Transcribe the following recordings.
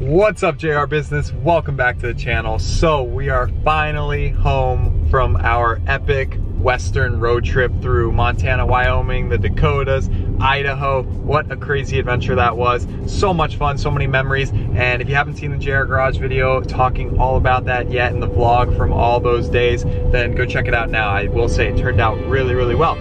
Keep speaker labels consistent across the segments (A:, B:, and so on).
A: What's up, JR Business? Welcome back to the channel. So we are finally home from our epic Western road trip through Montana, Wyoming, the Dakotas, Idaho. What a crazy adventure that was. So much fun, so many memories. And if you haven't seen the JR Garage video talking all about that yet in the vlog from all those days, then go check it out now. I will say it turned out really, really well.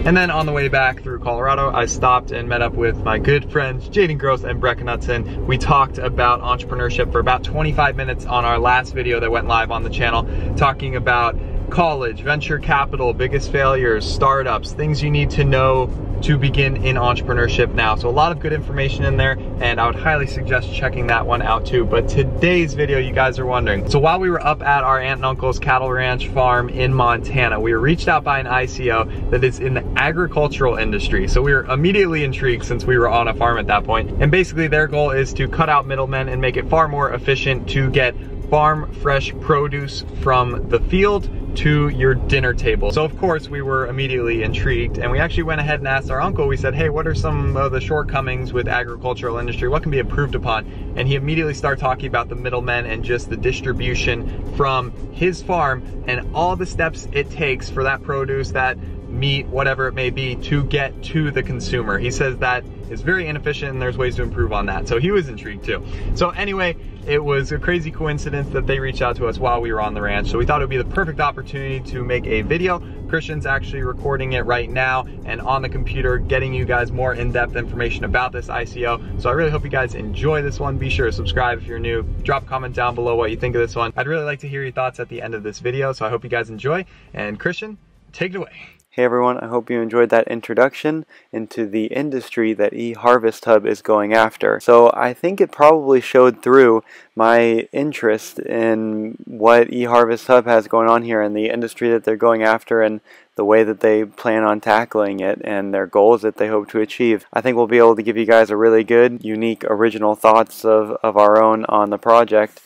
A: And then on the way back through Colorado, I stopped and met up with my good friends, Jaden Gross and Breck Knutson. We talked about entrepreneurship for about 25 minutes on our last video that went live on the channel, talking about college, venture capital, biggest failures, startups, things you need to know to begin in entrepreneurship now. So a lot of good information in there, and I would highly suggest checking that one out too. But today's video, you guys are wondering. So while we were up at our aunt and uncle's cattle ranch farm in Montana, we were reached out by an ICO that is in the agricultural industry. So we were immediately intrigued since we were on a farm at that point. And basically their goal is to cut out middlemen and make it far more efficient to get farm fresh produce from the field to your dinner table. So of course we were immediately intrigued, and we actually went ahead and asked our uncle. We said, hey, what are some of the shortcomings with agricultural industry? What can be improved upon? And he immediately started talking about the middlemen and just the distribution from his farm and all the steps it takes for that produce, that meat, whatever it may be, to get to the consumer. He says that is very inefficient and there's ways to improve on that. So he was intrigued too. So anyway, it was a crazy coincidence that they reached out to us while we were on the ranch. So we thought it would be the perfect opportunity to make a video. Christian's actually recording it right now and on the computer, getting you guys more in-depth information about this ICO. So I really hope you guys enjoy this one. Be sure to subscribe if you're new. Drop a comment down below what you think of this one. I'd really like to hear your thoughts at the end of this video. So I hope you guys enjoy. And Christian, take it away.
B: Hey everyone, I hope you enjoyed that introduction into the industry that eHarvestHub is going after. So I think it probably showed through my interest in what eHarvestHub has going on here and the industry that they're going after and the way that they plan on tackling it and their goals that they hope to achieve. I think we'll be able to give you guys a really good, unique, original thoughts of our own on the project,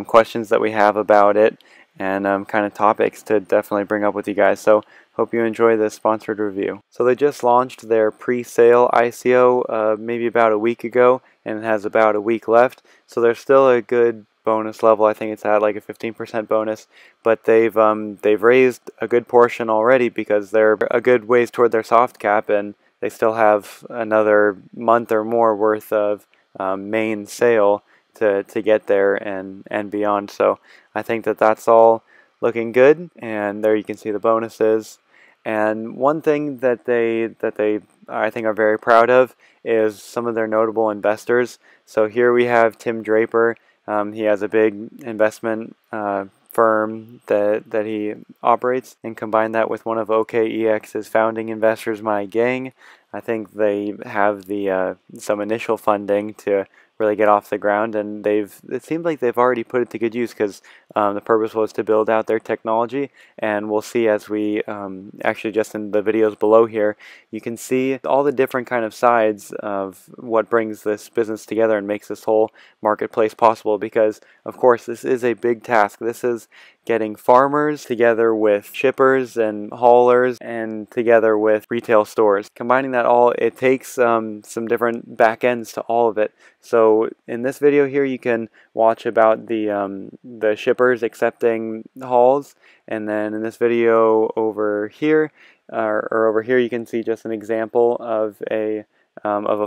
B: questions that we have about it, and kind of topics to definitely bring up with you guys. So hope you enjoy this sponsored review. So they just launched their pre-sale ICO maybe about a week ago, and it has about a week left. So there's still a good bonus level. I think it's at like a 15% bonus, but they've raised a good portion already because they're a good ways toward their soft cap, and they still have another month or more worth of main sale to get there and beyond. So I think that that's all looking good, and there you can see the bonuses. And one thing that they I think are very proud of is some of their notable investors. So here we have Tim Draper. He has a big investment firm that he operates, and combine that with one of OKEX's founding investors, my gang. I think they have the some initial funding to really get off the ground, and it seems like they've already put it to good use, because the purpose was to build out their technology, and we'll see as we actually just in the videos below here, you can see all the different kind of sides of what brings this business together and makes this whole marketplace possible, because of course this is a big task. This is getting farmers together with shippers and haulers and together with retail stores. Combining that all, it takes some different back ends to all of it. So in this video here, you can watch about the shippers accepting hauls, and then in this video over here, or over here, you can see just an example of a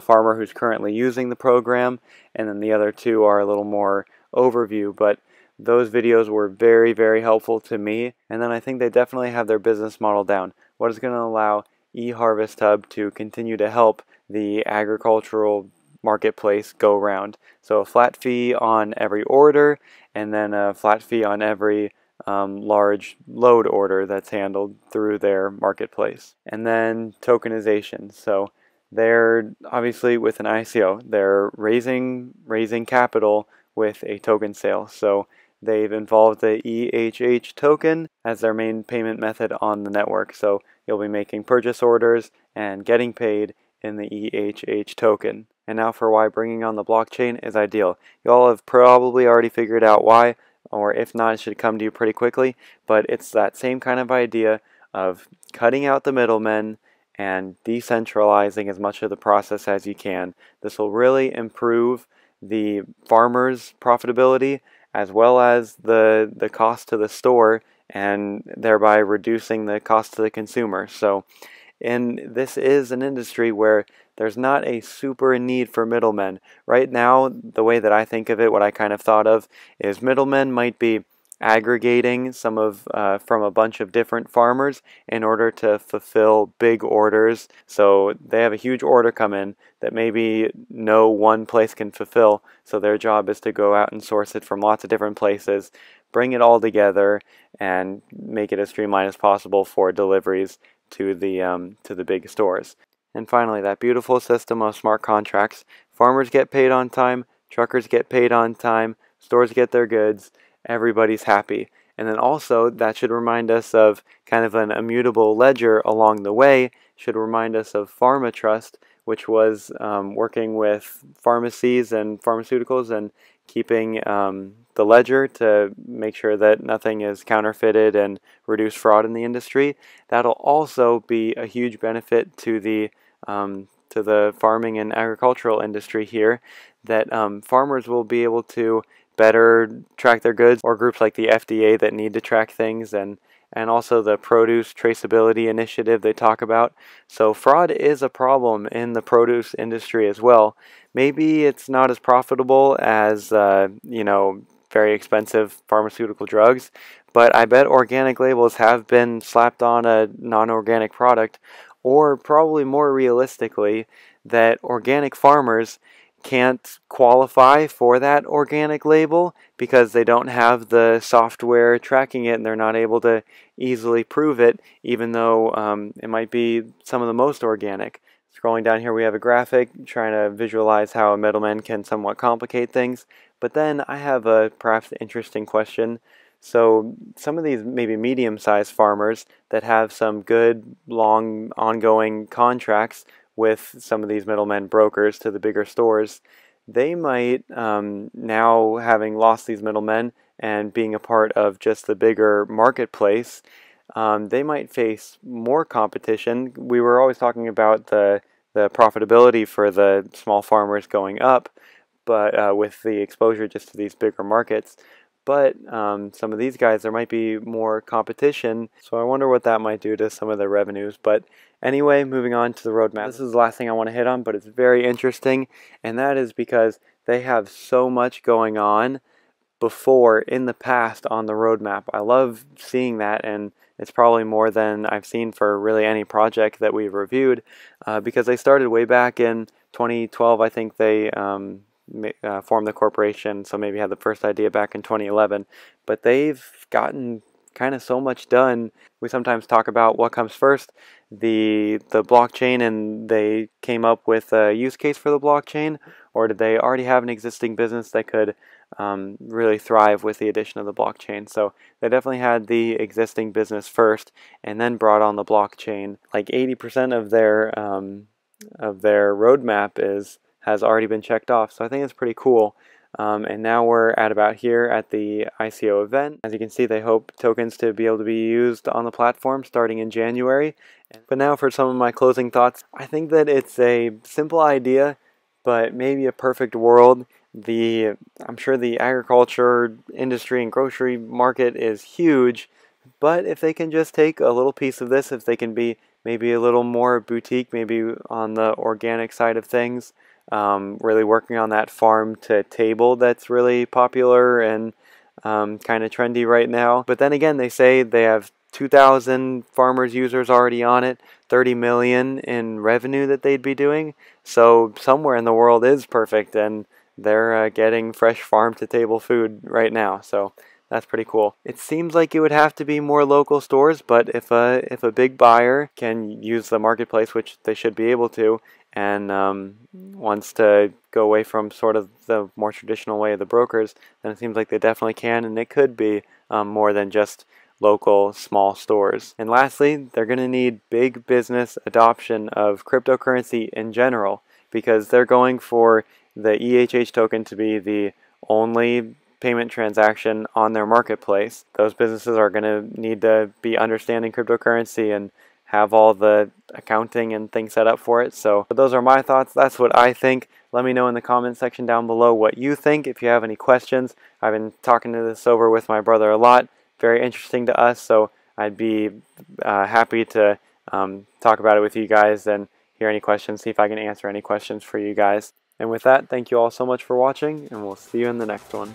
B: farmer who's currently using the program, and then the other two are a little more overview. But those videos were very, very helpful to me, and then I think they definitely have their business model down. What is going to allow eHarvestHub to continue to help the agricultural marketplace go round. So a flat fee on every order, and then a flat fee on every large load order that's handled through their marketplace. And then tokenization. So they're obviously with an ICO, they're raising capital with a token sale. So they've involved the EHH token as their main payment method on the network. So you'll be making purchase orders and getting paid in the EHH token. And now for why bringing on the blockchain is ideal. You all have probably already figured out why, or if not, it should come to you pretty quickly. But it's that same kind of idea of cutting out the middlemen and decentralizing as much of the process as you can. This will really improve the farmer's profitability as well as the cost to the store, and thereby reducing the cost to the consumer. So, and this is an industry where there's not a super need for middlemen. Right now, the way that I think of it, what I kind of thought of, is middlemen might be aggregating some of from a bunch of different farmers in order to fulfill big orders. So they have a huge order come in that maybe no one place can fulfill, so their job is to go out and source it from lots of different places, bring it all together, and make it as streamlined as possible for deliveries to the big stores. And finally, that beautiful system of smart contracts. Farmers get paid on time, truckers get paid on time, stores get their goods, everybody's happy. And then also, that should remind us of kind of an immutable ledger along the way, should remind us of PharmaTrust, which was working with pharmacies and pharmaceuticals and keeping the ledger to make sure that nothing is counterfeited and reduce fraud in the industry. That'll also be a huge benefit to the farming and agricultural industry here, that farmers will be able to better track their goods, or groups like the FDA that need to track things, and also the produce traceability initiative they talk about. So fraud is a problem in the produce industry as well. Maybe it's not as profitable as very expensive pharmaceutical drugs, but I bet organic labels have been slapped on a non-organic product, or probably more realistically, that organic farmers can't qualify for that organic label because they don't have the software tracking it, and they're not able to easily prove it, even though it might be some of the most organic. Scrolling down here, we have a graphic trying to visualize how a middleman can somewhat complicate things. But then I have a perhaps interesting question. So some of these maybe medium-sized farmers that have some good, long, ongoing contracts with some of these middlemen brokers to the bigger stores, they might, now having lost these middlemen and being a part of just the bigger marketplace, they might face more competition. We were always talking about the profitability for the small farmers going up, but with the exposure just to these bigger markets. But some of these guys, there might be more competition, so I wonder what that might do to some of their revenues. But anyway, moving on to the roadmap. This is the last thing I want to hit on, but it's very interesting, and that is because they have so much going on before in the past on the roadmap. I love seeing that, and it's probably more than I've seen for really any project that we've reviewed, because they started way back in 2012. I think they formed the corporation, so maybe had the first idea back in 2011, but they've gotten kind of so much done. We sometimes talk about what comes first, the blockchain, and they came up with a use case for the blockchain, or did they already have an existing business that could really thrive with the addition of the blockchain? So they definitely had the existing business first and then brought on the blockchain. Like 80% of their roadmap has already been checked off, so I think it's pretty cool. And now we're at about here at the ICO event. As you can see, they hope tokens to be able to be used on the platform starting in January. But now for some of my closing thoughts. I think that it's a simple idea, but maybe a perfect world. I'm sure the agriculture industry and grocery market is huge, but if they can just take a little piece of this, if they can be maybe a little more boutique, maybe on the organic side of things, really working on that farm to table that's really popular and kind of trendy right now. But then again, they say they have 2,000 farmers users already on it, 30 million in revenue that they'd be doing. So somewhere in the world is perfect, and they're getting fresh farm to table food right now. So that's pretty cool. It seems like it would have to be more local stores, but if a big buyer can use the marketplace, which they should be able to, and wants to go away from sort of the more traditional way of the brokers, then it seems like they definitely can, and it could be more than just local small stores. And lastly, they're going to need big business adoption of cryptocurrency in general, because they're going for the EHH token to be the only payment transaction on their marketplace. Those businesses are going to need to be understanding cryptocurrency and have all the accounting and things set up for it. So those are my thoughts. That's what I think. Let me know in the comment section down below what you think. If you have any questions, I've been talking to this over with my brother a lot. Very interesting to us, so I'd be happy to talk about it with you guys and hear any questions, see if I can answer any questions for you guys. And with that, thank you all so much for watching, and we'll see you in the next one.